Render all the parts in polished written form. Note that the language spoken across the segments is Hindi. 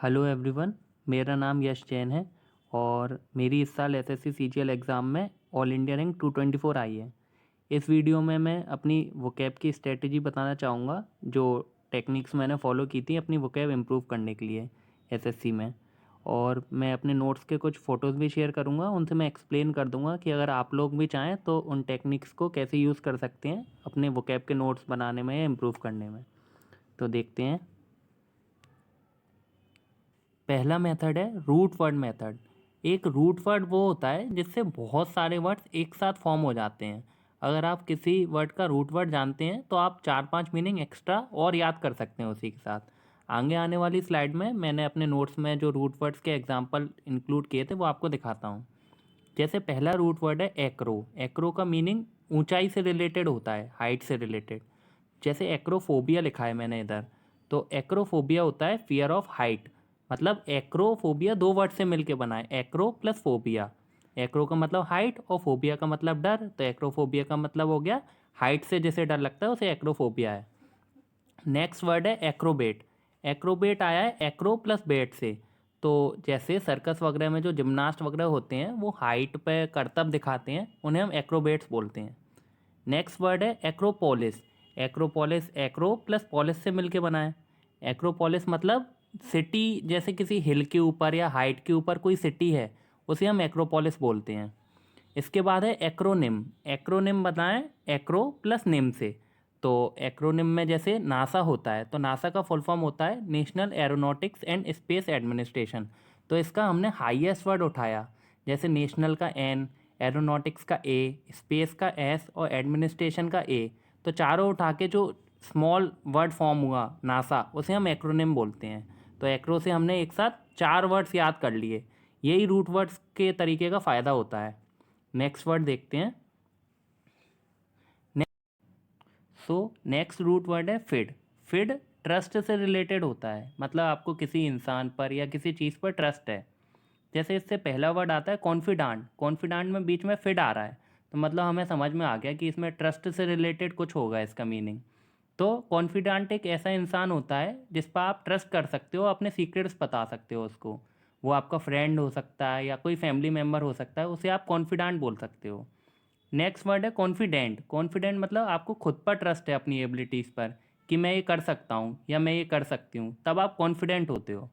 हेलो एवरीवन, मेरा नाम यश जैन है और मेरी इस साल एसएससी सीजीएल एग्ज़ाम में ऑल इंडिया रैंक 224 आई है। इस वीडियो में मैं अपनी वोकैब की स्ट्रेटजी बताना चाहूँगा, जो टेक्निक्स मैंने फॉलो की थी अपनी वोकैब इम्प्रूव करने के लिए एसएससी में। और मैं अपने नोट्स के कुछ फ़ोटोज़ भी शेयर करूँगा, उनसे मैं एक्सप्लेन कर दूँगा कि अगर आप लोग भी चाहें तो उन टेक्निक्स को कैसे यूज़ कर सकते हैं अपने वोकैब के नोट्स बनाने में या इम्प्रूव करने में। तो देखते हैं। पहला मेथड है रूट वर्ड मेथड। एक रूट वर्ड वो होता है जिससे बहुत सारे वर्ड्स एक साथ फॉर्म हो जाते हैं। अगर आप किसी वर्ड का रूट वर्ड जानते हैं तो आप 4-5 मीनिंग एक्स्ट्रा और याद कर सकते हैं उसी के साथ। आगे आने वाली स्लाइड में मैंने अपने नोट्स में जो रूट वर्ड्स के एग्जांपल इंक्लूड किए थे वो आपको दिखाता हूँ। जैसे पहला रूट वर्ड है एक्रो। एक्रो का मीनिंग ऊंचाई से रिलेटेड होता है, हाइट से रिलेटेड। जैसे एक्रोफोबिया लिखा है मैंने इधर, तो एक्रोफोबिया होता है फियर ऑफ हाइट। मतलब एक्रोफोबिया दो वर्ड से मिलके बना है, एक्रो प्लस फोबिया। एक्रो का मतलब हाइट और फोबिया का मतलब डर, तो एक्रोफोबिया का मतलब हो गया हाइट से जिसे डर लगता है उसे एक्रोफोबिया है। नेक्स्ट वर्ड है एक्रोबेट। एक्रोबेट आया है एक्रो प्लस बेट से। तो जैसे सर्कस वगैरह में जो जिम्नास्ट वगैरह होते हैं वो हाइट पे करतब दिखाते हैं, उन्हें हम एक्रोबेट्स बोलते हैं। नेक्स्ट वर्ड है Acropolis. Acropolis Acro plus police से मिलके बना है। एक्रोपोलिस मतलब सिटी, जैसे किसी हिल के ऊपर या हाइट के ऊपर कोई सिटी है उसे हम एक्रोपोलिस बोलते हैं। इसके बाद है एक्रोनिम। एक्रोनिम बताएं एक्रो प्लस निम से। तो एक्रोनिम में जैसे नासा होता है तो नासा का फुल फॉर्म होता है national aeronautics and space administration. तो इसका हमने हाईएस्ट वर्ड उठाया, जैसे नेशनल का एन, एरोनॉटिक्स का ए, स्पेस का एस और एडमिनिस्ट्रेशन का ए। तो चारों उठा के जो स्मॉल वर्ड फॉर्म हुआ नासा उसे हम एक्रोनिम बोलते हैं। तो एक्रो से हमने एक साथ 4 वर्ड्स याद कर लिए। यही रूट वर्ड्स के तरीके का फ़ायदा होता है। नेक्स्ट वर्ड देखते हैं। सो नेक्स्ट रूट वर्ड है फिड। फिड ट्रस्ट से रिलेटेड होता है, मतलब आपको किसी इंसान पर या किसी चीज़ पर ट्रस्ट है। जैसे इससे पहला वर्ड आता है कॉन्फिडांट। कॉन्फिडांट में बीच में फिड आ रहा है, तो मतलब हमें समझ में आ गया कि इसमें ट्रस्ट से रिलेटेड कुछ होगा इसका मीनिंग। तो कॉन्फिडेंट एक ऐसा इंसान होता है जिस पर आप ट्रस्ट कर सकते हो, अपने सीक्रेट्स बता सकते हो उसको। वो आपका फ्रेंड हो सकता है या कोई फैमिली मेम्बर हो सकता है, उसे आप कॉन्फिडेंट बोल सकते हो। नेक्स्ट वर्ड है कॉन्फिडेंट। कॉन्फिडेंट मतलब आपको खुद पर ट्रस्ट है, अपनी एबिलिटीज़ पर, कि मैं ये कर सकता हूँ या मैं ये कर सकती हूँ, तब आप कॉन्फिडेंट होते हो।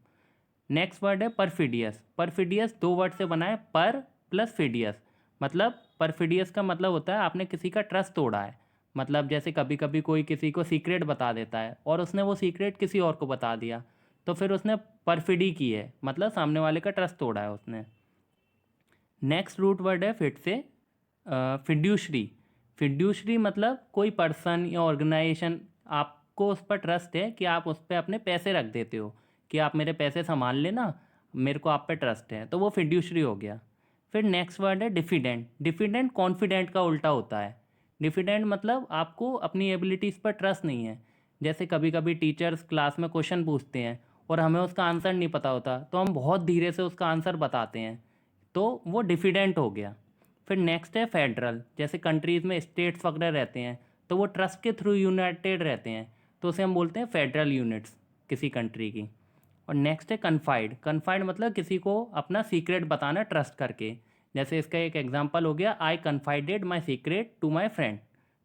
नेक्स्ट वर्ड है परफिडियस। परफिडियस दो वर्ड से बना है, पर प्लस फिडियस। मतलब परफिडियस का मतलब होता है आपने किसी का ट्रस्ट तोड़ा है। मतलब जैसे कभी कभी कोई किसी को सीक्रेट बता देता है और उसने वो सीक्रेट किसी और को बता दिया, तो फिर उसने परफिडी की है, मतलब सामने वाले का ट्रस्ट तोड़ा है उसने। नेक्स्ट रूट वर्ड है फिट से फिड्यूशरी। फिड्यूशरी मतलब कोई पर्सन या ऑर्गेनाइजेशन, आपको उस पर ट्रस्ट है कि आप उस पर अपने पैसे रख देते हो, कि आप मेरे पैसे संभाल लेना, मेरे को आप पे ट्रस्ट है, तो वो फिड्यूशरी हो गया। फिर नेक्स्ट वर्ड है डिफिडेंट। डिफिडेंट कॉन्फिडेंट का उल्टा होता है। डिफिडेंट मतलब आपको अपनी एबिलिटीज़ पर ट्रस्ट नहीं है। जैसे कभी कभी टीचर्स क्लास में क्वेश्चन पूछते हैं और हमें उसका आंसर नहीं पता होता, तो हम बहुत धीरे से उसका आंसर बताते हैं, तो वो डिफिडेंट हो गया। फिर नेक्स्ट है फेडरल। जैसे कंट्रीज़ में स्टेट्स वगैरह रहते हैं तो वो ट्रस्ट के थ्रू यूनाइटेड रहते हैं, तो उसे हम बोलते हैं फेडरल यूनिट्स किसी कंट्री की। और नेक्स्ट है कन्फाइड। कन्फाइड मतलब किसी को अपना सीक्रेट बताना ट्रस्ट करके। जैसे इसका एक एग्जांपल हो गया, I confided my secret to my friend.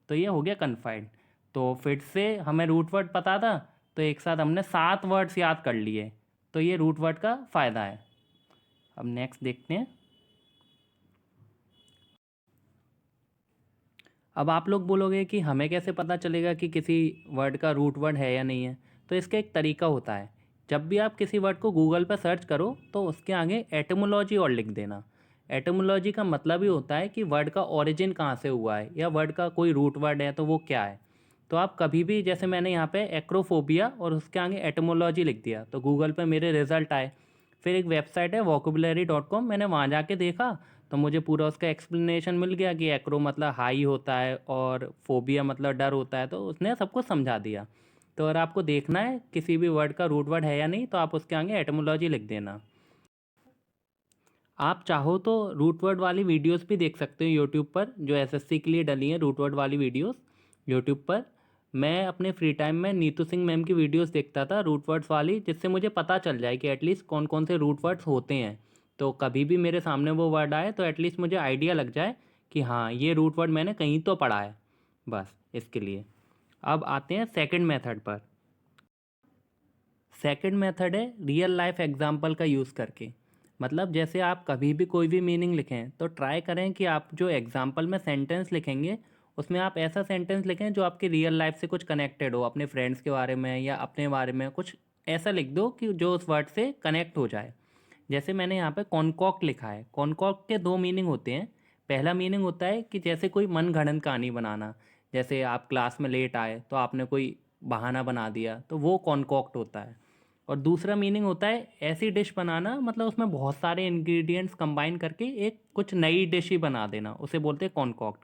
तो ये हो गया कन्फाइड। तो फिर से हमें रूट वर्ड पता था, तो एक साथ हमने 7 वर्ड्स याद कर लिए। तो ये रूट वर्ड का फ़ायदा है। अब नेक्स्ट देखते हैं। अब आप लोग बोलोगे कि हमें कैसे पता चलेगा कि किसी वर्ड का रूट वर्ड है या नहीं है। तो इसका एक तरीका होता है, जब भी आप किसी वर्ड को गूगल पर सर्च करो तो उसके आगे एटमोलॉजी और लिख देना। एटमोलॉजी का मतलब ही होता है कि वर्ड का ओरिजिन कहाँ से हुआ है, या वर्ड का कोई रूट वर्ड है तो वो क्या है। तो आप कभी भी, जैसे मैंने यहाँ पे एक्रोफोबिया और उसके आगे एटमोलॉजी लिख दिया तो गूगल पे मेरे रिजल्ट आए। फिर एक वेबसाइट है vocabulary.com, मैंने वहाँ जाके देखा तो मुझे पूरा उसका एक्सप्लेनेशन मिल गया कि एक्रो मतलब हाई होता है और फोबिया मतलब डर होता है, तो उसने सब कुछ समझा दिया। तो अगर आपको देखना है किसी भी वर्ड का रूट वर्ड है या नहीं, तो आप उसके आगे एटमोलॉजी लिख देना। आप चाहो तो रूट वर्ड वाली वीडियोस भी देख सकते हो यूट्यूब पर, जो एसएससी के लिए डली हैं रूट वर्ड वाली वीडियोस यूट्यूब पर। मैं अपने फ्री टाइम में नीतू सिंह मैम की वीडियोस देखता था रूट वर्ड्स वाली, जिससे मुझे पता चल जाए कि एटलीस्ट कौन कौन से रूट वर्ड्स होते हैं। तो कभी भी मेरे सामने वो वर्ड आए तो एटलीस्ट मुझे आइडिया लग जाए कि हाँ ये रूट वर्ड मैंने कहीं तो पढ़ा है, बस इसके लिए। अब आते हैं सेकंड मेथड पर। सेकंड मेथड है रियल लाइफ एग्जांपल का यूज़ करके। मतलब जैसे आप कभी भी कोई भी मीनिंग लिखें तो ट्राई करें कि आप जो एग्जांपल में सेंटेंस लिखेंगे उसमें आप ऐसा सेंटेंस लिखें जो आपकी रियल लाइफ से कुछ कनेक्टेड हो, अपने फ्रेंड्स के बारे में या अपने बारे में कुछ ऐसा लिख दो कि जो उस वर्ड से कनेक्ट हो जाए। जैसे मैंने यहाँ पे कॉनकॉक्ट लिखा है। कॉनकॉक्ट के दो मीनिंग होते हैं। पहला मीनिंग होता है कि जैसे कोई मनगढ़ंत कहानी बनाना, जैसे आप क्लास में लेट आए तो आपने कोई बहाना बना दिया, तो वो कॉनकॉक्ट होता है। और दूसरा मीनिंग होता है ऐसी डिश बनाना, मतलब उसमें बहुत सारे इंग्रेडिएंट्स कंबाइन करके एक कुछ नई डिश ही बना देना, उसे बोलते हैं कॉनकॉक्ट।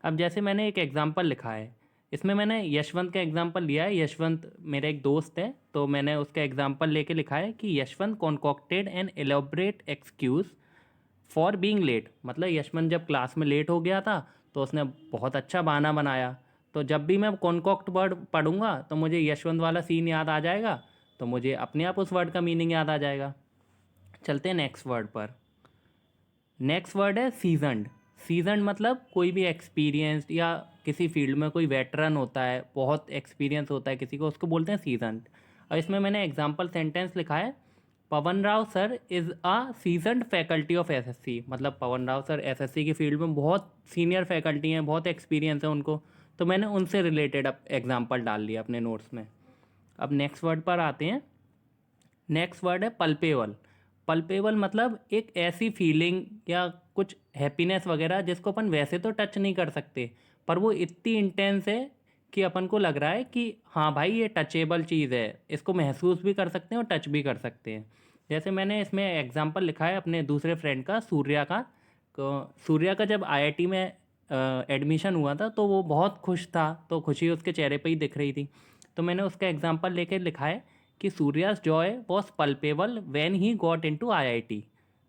अब जैसे मैंने एक एग्जांपल लिखा है, इसमें मैंने यशवंत का एग्जांपल लिया है। यशवंत मेरा एक दोस्त है, तो मैंने उसका एग्जांपल लेके लिखा है कि Yashwant concocted an elaborate excuse for being late. मतलब यशवंत जब क्लास में लेट हो गया था तो उसने बहुत अच्छा बहाना बनाया। तो जब भी मैं कॉन्कॉक्ट वर्ड पढ़ूंगा तो मुझे यशवंत वाला सीन याद आ जाएगा, तो मुझे अपने आप उस वर्ड का मीनिंग याद आ जाएगा। चलते हैं नेक्स्ट वर्ड पर। नेक्स्ट वर्ड है सीजनड। सीजनड मतलब कोई भी एक्सपीरियंस्ड या किसी फील्ड में कोई वेटरन होता है, बहुत एक्सपीरियंस होता है किसी को, उसको बोलते हैं सीजनड। और इसमें मैंने एग्जांपल सेंटेंस लिखा है, Pavan Rao sir is a seasoned faculty of SSC. मतलब पवन राव सर एसएससी की फील्ड में बहुत सीनियर फैकल्टी हैं, बहुत एक्सपीरियंस है उनको, तो मैंने उनसे रिलेटेड अब एग्जांपल डाल लिया अपने नोट्स में। अब नेक्स्ट वर्ड पर आते हैं। नेक्स्ट वर्ड है पल्पेबल। पल्पेबल मतलब एक ऐसी फीलिंग या कुछ हैप्पीनेस वगैरह जिसको अपन वैसे तो टच नहीं कर सकते, पर वो इतनी इंटेंस है कि अपन को लग रहा है कि हाँ भाई ये टचेबल चीज़ है, इसको महसूस भी कर सकते हैं और टच भी कर सकते हैं। जैसे मैंने इसमें एग्जांपल लिखा है अपने दूसरे फ्रेंड का, सूर्या का। सूर्या का जब आईआईटी में एडमिशन हुआ था तो वो बहुत खुश था, तो खुशी उसके चेहरे पे ही दिख रही थी। तो मैंने उसका एग्जांपल लेके लिखा है कि Surya's joy was palpable when he got into IIT.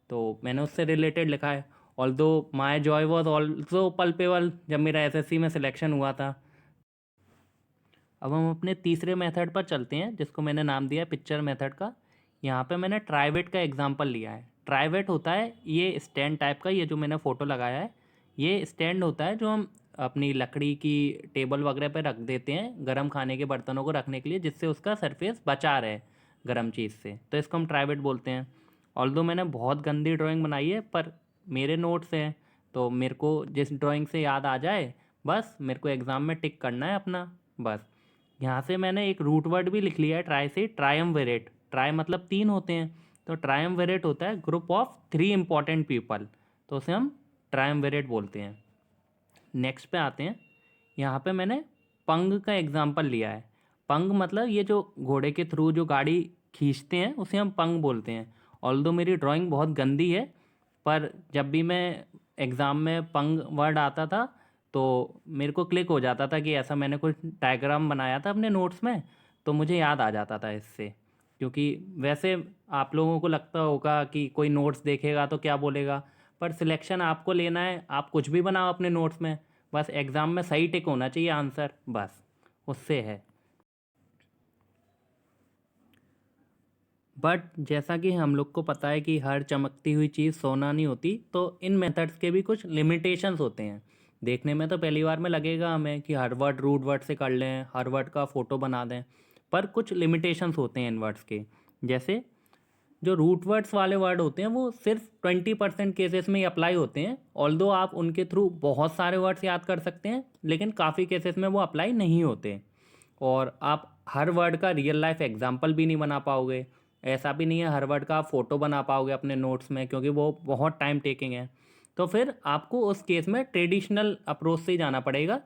तो मैंने उससे रिलेटेड लिखा है, although my joy was also palpable जब मेरा एसएससी में सिलेक्शन हुआ था। अब हम अपने तीसरे मेथड पर चलते हैं, जिसको मैंने नाम दिया है पिक्चर मेथड का। यहाँ पे मैंने ट्राइवेट का एग्जांपल लिया है। ट्राइवेट होता है ये स्टैंड टाइप का, ये जो मैंने फ़ोटो लगाया है ये स्टैंड होता है जो हम अपनी लकड़ी की टेबल वगैरह पे रख देते हैं गर्म खाने के बर्तनों को रखने के लिए, जिससे उसका सरफेस बचा रहे गर्म चीज़ से, तो इसको हम ट्राइवेट बोलते हैं। ऑल्दो मैंने बहुत गंदी ड्राइंग बनाई है, पर मेरे नोट्स हैं तो मेरे को जिस ड्राइंग से याद आ जाए बस मेरे को एग्ज़ाम में टिक करना है अपना, बस। यहाँ से मैंने एक रूट वर्ड भी लिख लिया है ट्राई से, ट्रायम्विरेट। ट्राई मतलब तीन होते हैं, तो ट्रायम्विरेट होता है group of three important people, तो उसे हम ट्रायम्विरेट बोलते हैं। नेक्स्ट पे आते हैं। यहाँ पे मैंने पंग का एग्जाम्पल लिया है। पंग मतलब ये जो घोड़े के थ्रू जो गाड़ी खींचते हैं उसे हम पंग बोलते हैं। ऑल्दो मेरी ड्राइंग बहुत गंदी है, पर जब भी मैं एग्ज़ाम में पंग वर्ड आता था तो मेरे को क्लिक हो जाता था कि ऐसा मैंने कुछ डायग्राम बनाया था अपने नोट्स में, तो मुझे याद आ जाता था इससे। क्योंकि वैसे आप लोगों को लगता होगा कि कोई नोट्स देखेगा तो क्या बोलेगा, पर सिलेक्शन आपको लेना है, आप कुछ भी बनाओ अपने नोट्स में, बस एग्ज़ाम में सही टिक होना चाहिए आंसर, बस उससे है। बट जैसा कि हम लोग को पता है कि हर चमकती हुई चीज़ सोना नहीं होती, तो इन मेथड्स के भी कुछ लिमिटेशंस होते हैं। देखने में तो पहली बार में लगेगा हमें कि हर वर्ड रूट वर्ड से कर लें, हर वर्ड का फ़ोटो बना दें, पर कुछ लिमिटेशंस होते हैं इन वर्ड्स के। जैसे जो रूट वर्ड्स वाले वर्ड होते हैं वो सिर्फ 20% केसेस में ही अप्लाई होते हैं। ऑल्दो आप उनके थ्रू बहुत सारे वर्ड्स याद कर सकते हैं, लेकिन काफ़ी केसेस में वो अप्लाई नहीं होते, और आप हर वर्ड का रियल लाइफ एग्जाम्पल भी नहीं बना पाओगे। ऐसा भी नहीं है हर वर्ड का आप फ़ोटो बना पाओगे अपने नोट्स में, क्योंकि वो बहुत टाइम टेकिंग है। तो फिर आपको उस केस में ट्रेडिशनल अप्रोच से ही जाना पड़ेगा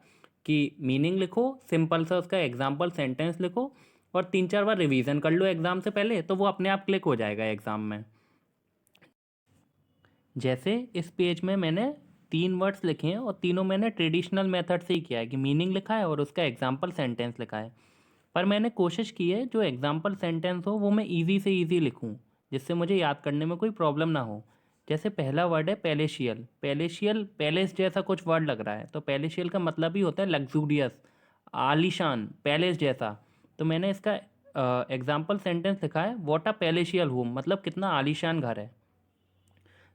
कि मीनिंग लिखो, सिंपल सा उसका एग्जाम्पल सेंटेंस लिखो, और 3-4 बार रिवीजन कर लो एग्ज़ाम से पहले, तो वो अपने आप क्लिक हो जाएगा एग्ज़ाम में। जैसे इस पेज में मैंने 3 वर्ड्स लिखे हैं और तीनों मैंने ट्रेडिशनल मेथड से ही किया है कि मीनिंग लिखा है और उसका एग्जाम्पल सेंटेंस लिखा है। पर मैंने कोशिश की है जो एग्जाम्पल सेंटेंस हो वो मैं ईजी से ईजी लिखूं, जिससे मुझे याद करने में कोई प्रॉब्लम ना हो। जैसे पहला वर्ड है पैलेशियल। पैलेशियल पैलेस जैसा कुछ वर्ड लग रहा है, तो पैलेशियल का मतलब ही होता है लग्जूरियस। आलीशान पैलेस जैसा, तो मैंने इसका एग्जाम्पल सेंटेंस लिखा है व्हाट अ पैलेशियल होम, मतलब कितना आलीशान घर है।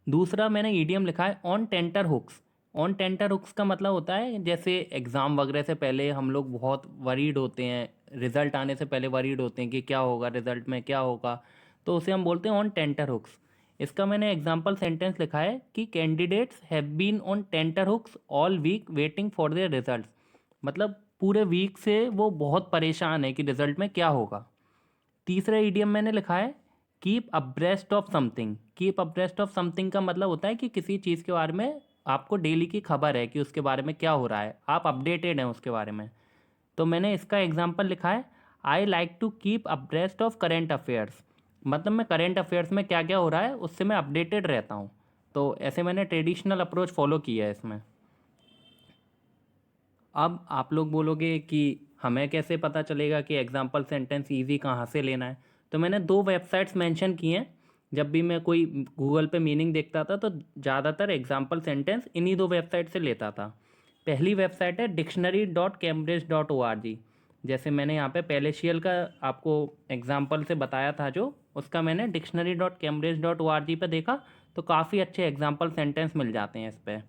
दूसरा मैंने ईडियम लिखा है on tenterhooks. On tenterhooks का मतलब होता है जैसे एग्ज़ाम वगैरह से पहले हम लोग बहुत वरीड होते हैं, रिज़ल्ट आने से पहले वरीड होते हैं कि क्या होगा, रिज़ल्ट में क्या होगा, तो उसे हम बोलते हैं ऑन टेंटर हुक्स। इसका मैंने एग्जाम्पल सेंटेंस लिखा है कि candidates have been on tenterhooks all week waiting for their result, मतलब पूरे वीक से वो बहुत परेशान है कि रिजल्ट में क्या होगा। तीसरा ईडियम मैंने लिखा है keep abreast of something. Keep abreast of something का मतलब होता है कि किसी चीज़ के बारे में आपको डेली की खबर है कि उसके बारे में क्या हो रहा है, आप अपडेटेड हैं उसके बारे में। तो मैंने इसका एग्जाम्पल लिखा है I like to keep abreast of current affairs, मतलब मैं करेंट अफेयर्स में क्या क्या हो रहा है उससे मैं अपडेटेड रहता हूँ। तो ऐसे मैंने ट्रेडिशनल अप्रोच फॉलो किया है इसमें। अब आप लोग बोलोगे कि हमें कैसे पता चलेगा कि एग्जाम्पल सेंटेंस ईजी कहाँ से लेना है, तो मैंने 2 वेबसाइट्स मेंशन की हैं। जब भी मैं कोई गूगल पे मीनिंग देखता था तो ज़्यादातर एग्जाम्पल सेंटेंस इन्हीं 2 वेबसाइट से लेता था। पहली वेबसाइट है dictionary.cambridge.org। जैसे मैंने यहाँ पे पैलेशियल का आपको एग्जाम्पल से बताया था, जो उसका मैंने dictionary.cambridge.org पे देखा, तो काफ़ी अच्छे एग्जाम्पल सेंटेंस मिल जाते हैं इस पर।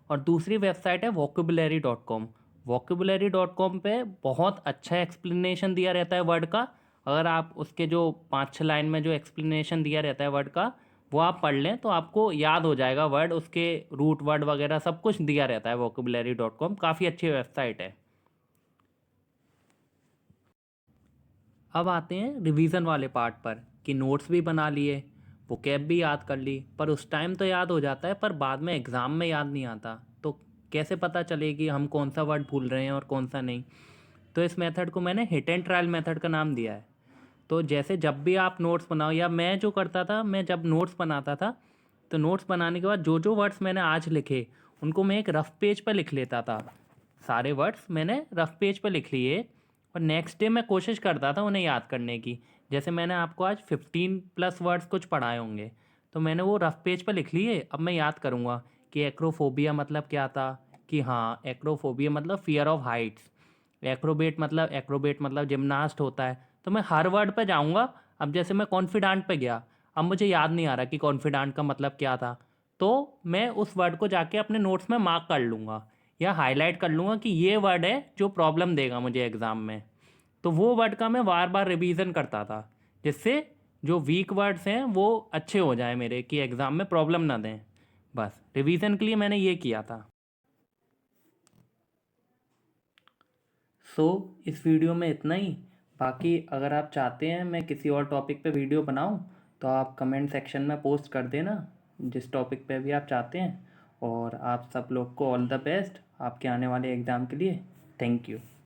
और दूसरी वेबसाइट है vocabulary.com। vocabulary.com पे बहुत अच्छा एक्सप्लेनेशन दिया रहता है वर्ड का। अगर आप उसके जो 5-6 लाइन में जो एक्सप्लेनेशन दिया रहता है वर्ड का, वो आप पढ़ लें तो आपको याद हो जाएगा वर्ड, उसके रूट वर्ड वगैरह सब कुछ दिया रहता है। vocabulary.com काफ़ी अच्छी वेबसाइट है। अब आते हैं रिवीजन वाले पार्ट पर कि नोट्स भी बना लिए, वो कैब भी याद कर ली, पर उस टाइम तो याद हो जाता है पर बाद में एग्ज़ाम में याद नहीं आता। तो कैसे पता चले कि हम कौन सा वर्ड भूल रहे हैं और कौन सा नहीं? तो इस मेथड को मैंने हिट एंड ट्रायल मेथड का नाम दिया है। तो जैसे जब भी आप नोट्स बनाओ, या मैं जो करता था, मैं जब नोट्स बनाता था तो नोट्स बनाने के बाद जो जो वर्ड्स मैंने आज लिखे उनको मैं एक रफ पेज पर लिख लेता था। सारे वर्ड्स मैंने रफ पेज पर लिख लिए और नेक्स्ट डे मैं कोशिश करता था उन्हें याद करने की। जैसे मैंने आपको आज 15+ वर्ड्स कुछ पढ़ाए होंगे, तो मैंने वो रफ पेज पर लिख लिए। अब मैं याद करूँगा कि एक्रोफोबिया मतलब क्या था, कि हाँ एक्रोफोबिया मतलब फियर ऑफ हाइट्स। एक्रोबेट मतलब जिमनास्ट होता है। तो मैं हर वर्ड पे जाऊँगा। अब जैसे मैं कॉन्फिडेंट पे गया, अब मुझे याद नहीं आ रहा कि कॉन्फिडेंट का मतलब क्या था, तो मैं उस वर्ड को जाके अपने नोट्स में मार्क कर लूँगा या हाईलाइट कर लूँगा कि ये वर्ड है जो प्रॉब्लम देगा मुझे एग्ज़ाम में। तो वो वर्ड का मैं बार बार रिवीजन करता था, जिससे जो वीक वर्ड्स हैं वो अच्छे हो जाए मेरे, कि एग्ज़ाम में प्रॉब्लम ना दें। बस रिवीजन के लिए मैंने ये किया था। सो इस वीडियो में इतना ही। बाकी अगर आप चाहते हैं मैं किसी और टॉपिक पे वीडियो बनाऊं, तो आप कमेंट सेक्शन में पोस्ट कर देना जिस टॉपिक पे भी आप चाहते हैं। और आप सब लोग को ऑल द बेस्ट आपके आने वाले एग्ज़ाम के लिए। Thank you.